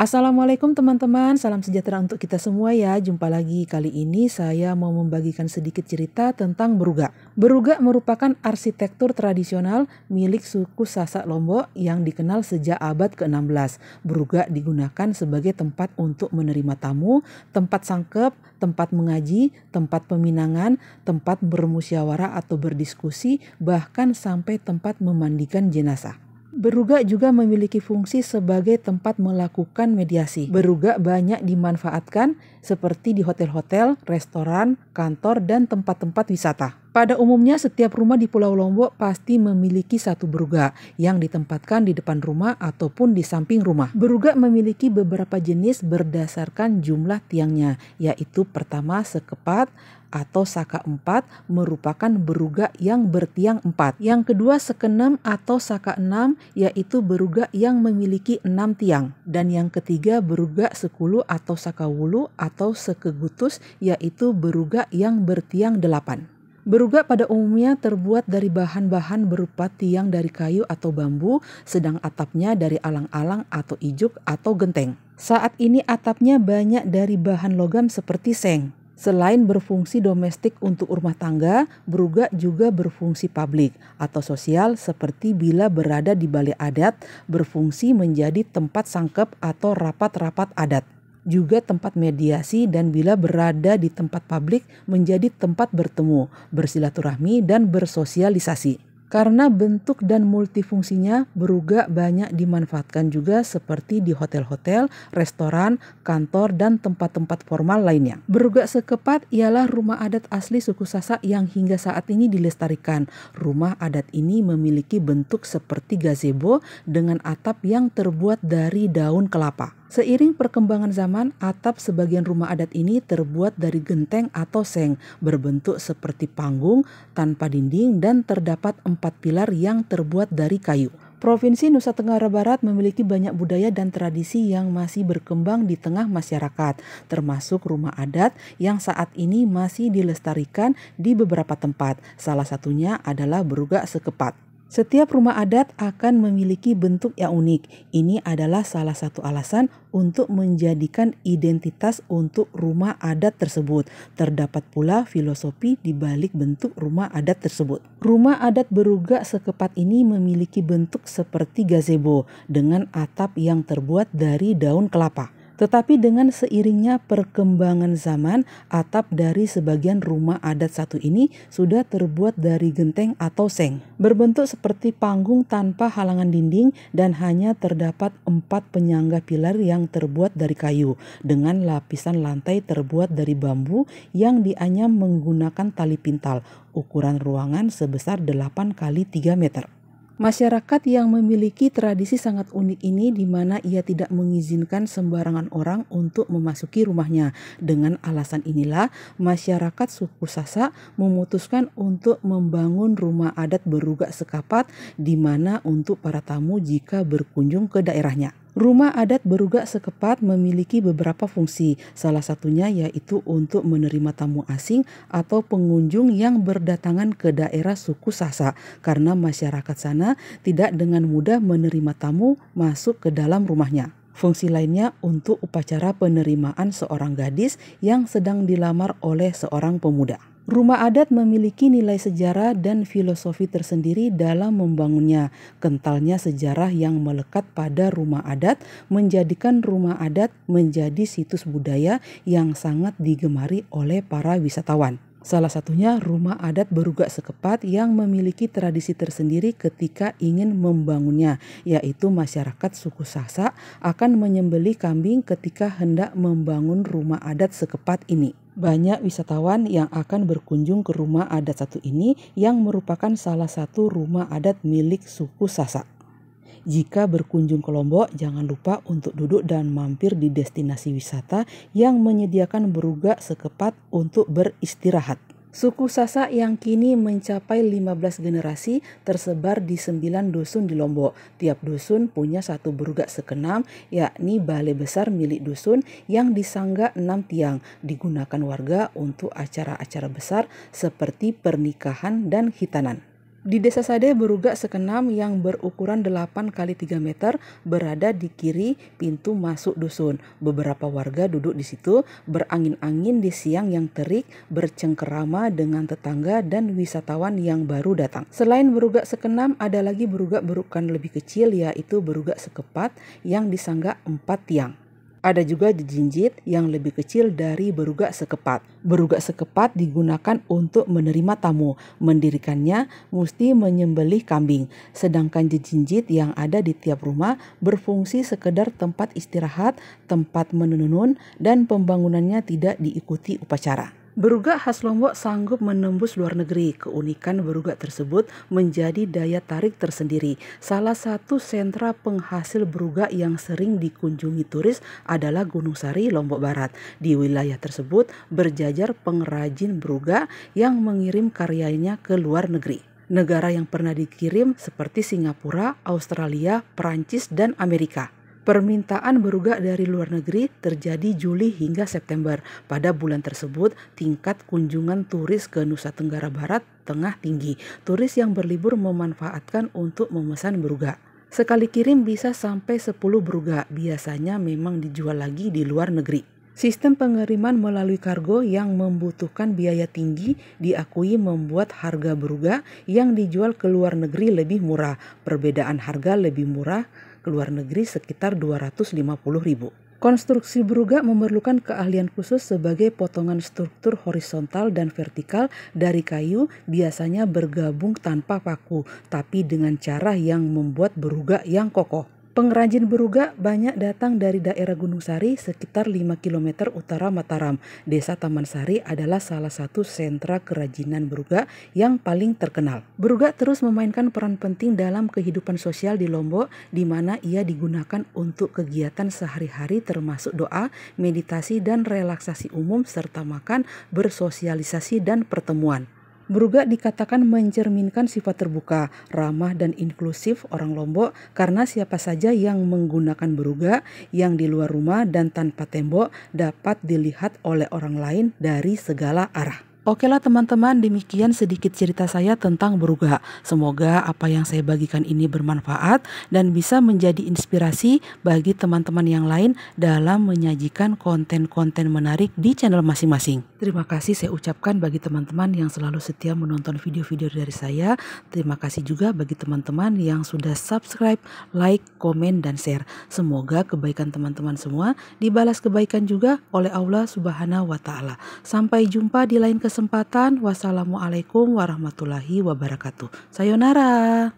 Assalamualaikum teman-teman, salam sejahtera untuk kita semua ya. Jumpa lagi, kali ini saya mau membagikan sedikit cerita tentang Berugak. Berugak merupakan arsitektur tradisional milik suku Sasak Lombok yang dikenal sejak abad ke-16. Berugak digunakan sebagai tempat untuk menerima tamu, tempat sangkep, tempat mengaji, tempat peminangan, tempat bermusyawarah atau berdiskusi, bahkan sampai tempat memandikan jenazah. Berugak juga memiliki fungsi sebagai tempat melakukan mediasi. Berugak banyak dimanfaatkan seperti di hotel-hotel, restoran, kantor, dan tempat-tempat wisata. Pada umumnya setiap rumah di Pulau Lombok pasti memiliki satu berugak yang ditempatkan di depan rumah ataupun di samping rumah. Berugak memiliki beberapa jenis berdasarkan jumlah tiangnya, yaitu pertama sekepat atau saka 4 merupakan berugak yang bertiang 4. Yang kedua sekenam atau saka 6 yaitu berugak yang memiliki 6 tiang. Dan yang ketiga berugak sekulu atau saka wulu atau sekegutus yaitu berugak yang bertiang 8. Berugak pada umumnya terbuat dari bahan-bahan berupa tiang dari kayu atau bambu, sedang atapnya dari alang-alang atau ijuk atau genteng. Saat ini atapnya banyak dari bahan logam seperti seng. Selain berfungsi domestik untuk rumah tangga, berugak juga berfungsi publik atau sosial seperti bila berada di balai adat, berfungsi menjadi tempat sangkep atau rapat-rapat adat. Juga tempat mediasi dan bila berada di tempat publik menjadi tempat bertemu, bersilaturahmi dan bersosialisasi. Karena bentuk dan multifungsinya, berugak banyak dimanfaatkan juga seperti di hotel-hotel, restoran, kantor, dan tempat-tempat formal lainnya. Berugak sekepat ialah rumah adat asli suku Sasak yang hingga saat ini dilestarikan. Rumah adat ini memiliki bentuk seperti gazebo dengan atap yang terbuat dari daun kelapa. Seiring perkembangan zaman, atap sebagian rumah adat ini terbuat dari genteng atau seng, berbentuk seperti panggung, tanpa dinding, dan terdapat 4 pilar yang terbuat dari kayu. Provinsi Nusa Tenggara Barat memiliki banyak budaya dan tradisi yang masih berkembang di tengah masyarakat, termasuk rumah adat yang saat ini masih dilestarikan di beberapa tempat. Salah satunya adalah berugak sekepat. Setiap rumah adat akan memiliki bentuk yang unik. Ini adalah salah satu alasan untuk menjadikan identitas untuk rumah adat tersebut. Terdapat pula filosofi di balik bentuk rumah adat tersebut. Rumah adat berugak sekepat ini memiliki bentuk seperti gazebo dengan atap yang terbuat dari daun kelapa. Tetapi dengan seiringnya perkembangan zaman, atap dari sebagian rumah adat satu ini sudah terbuat dari genteng atau seng. Berbentuk seperti panggung tanpa halangan dinding dan hanya terdapat 4 penyangga pilar yang terbuat dari kayu dengan lapisan lantai terbuat dari bambu yang dianyam menggunakan tali pintal. Ukuran ruangan sebesar 8 kali 3 meter. Masyarakat yang memiliki tradisi sangat unik ini di mana ia tidak mengizinkan sembarangan orang untuk memasuki rumahnya. Dengan alasan inilah masyarakat suku Sasak memutuskan untuk membangun rumah adat berugak sekapat di mana untuk para tamu jika berkunjung ke daerahnya. Rumah adat berugak sekepat memiliki beberapa fungsi, salah satunya yaitu untuk menerima tamu asing atau pengunjung yang berdatangan ke daerah suku Sasak karena masyarakat sana tidak dengan mudah menerima tamu masuk ke dalam rumahnya. Fungsi lainnya untuk upacara penerimaan seorang gadis yang sedang dilamar oleh seorang pemuda. Rumah adat memiliki nilai sejarah dan filosofi tersendiri dalam membangunnya. Kentalnya sejarah yang melekat pada rumah adat menjadikan rumah adat menjadi situs budaya yang sangat digemari oleh para wisatawan. Salah satunya rumah adat berugak sekepat yang memiliki tradisi tersendiri ketika ingin membangunnya, yaitu masyarakat suku Sasak akan menyembelih kambing ketika hendak membangun rumah adat sekepat ini. Banyak wisatawan yang akan berkunjung ke rumah adat satu ini yang merupakan salah satu rumah adat milik suku Sasak. Jika berkunjung ke Lombok, jangan lupa untuk duduk dan mampir di destinasi wisata yang menyediakan berugak sekepat untuk beristirahat. Suku Sasak yang kini mencapai 15 generasi tersebar di 9 dusun di Lombok. Tiap dusun punya satu berugak sekenam, yakni balai besar milik dusun yang disangga 6 tiang, digunakan warga untuk acara-acara besar seperti pernikahan dan khitanan. Di Desa Sade, berugak sekenam yang berukuran 8 kali 3 meter berada di kiri pintu masuk dusun. Beberapa warga duduk di situ berangin-angin di siang yang terik, bercengkerama dengan tetangga dan wisatawan yang baru datang. Selain berugak sekenam, ada lagi berugak berukuran lebih kecil, yaitu berugak sekepat yang disanggah 4 tiang. Ada juga jejinjit yang lebih kecil dari berugak sekepat. Berugak sekepat digunakan untuk menerima tamu. Mendirikannya mesti menyembelih kambing. Sedangkan jejinjit yang ada di tiap rumah berfungsi sekedar tempat istirahat, tempat menenun, dan pembangunannya tidak diikuti upacara. Berugak khas Lombok sanggup menembus luar negeri. Keunikan berugak tersebut menjadi daya tarik tersendiri. Salah satu sentra penghasil berugak yang sering dikunjungi turis adalah Gunung Sari, Lombok Barat. Di wilayah tersebut berjajar pengrajin berugak yang mengirim karyanya ke luar negeri. Negara yang pernah dikirim seperti Singapura, Australia, Perancis, dan Amerika. Permintaan berugak dari luar negeri terjadi Juli hingga September. Pada bulan tersebut, tingkat kunjungan turis ke Nusa Tenggara Barat tengah tinggi. Turis yang berlibur memanfaatkan untuk memesan berugak. Sekali kirim bisa sampai 10 berugak. Biasanya memang dijual lagi di luar negeri. Sistem pengiriman melalui kargo yang membutuhkan biaya tinggi diakui membuat harga berugak yang dijual ke luar negeri lebih murah. Perbedaan harga lebih murah ke luar negeri sekitar 250.000. Konstruksi berugak memerlukan keahlian khusus sebagai potongan struktur horizontal dan vertikal dari kayu, biasanya bergabung tanpa paku, tapi dengan cara yang membuat berugak yang kokoh. Pengrajin berugak banyak datang dari daerah Gunung Sari sekitar 5 km utara Mataram. Desa Taman Sari adalah salah satu sentra kerajinan berugak yang paling terkenal. Berugak terus memainkan peran penting dalam kehidupan sosial di Lombok, di mana ia digunakan untuk kegiatan sehari-hari termasuk doa, meditasi, dan relaksasi umum serta makan, bersosialisasi, dan pertemuan. Berugak dikatakan mencerminkan sifat terbuka, ramah, dan inklusif orang Lombok karena siapa saja yang menggunakan berugak yang di luar rumah dan tanpa tembok dapat dilihat oleh orang lain dari segala arah. Oke lah teman-teman, demikian sedikit cerita saya tentang berugak. Semoga apa yang saya bagikan ini bermanfaat dan bisa menjadi inspirasi bagi teman-teman yang lain dalam menyajikan konten-konten menarik di channel masing-masing. Terima kasih saya ucapkan bagi teman-teman yang selalu setia menonton video-video dari saya. Terima kasih juga bagi teman-teman yang sudah subscribe, like, komen, dan share. Semoga kebaikan teman-teman semua dibalas kebaikan juga oleh Allah Subhanahu wa Ta'ala. Sampai jumpa di lain kesempatan. Wassalamualaikum warahmatullahi wabarakatuh. Sayonara.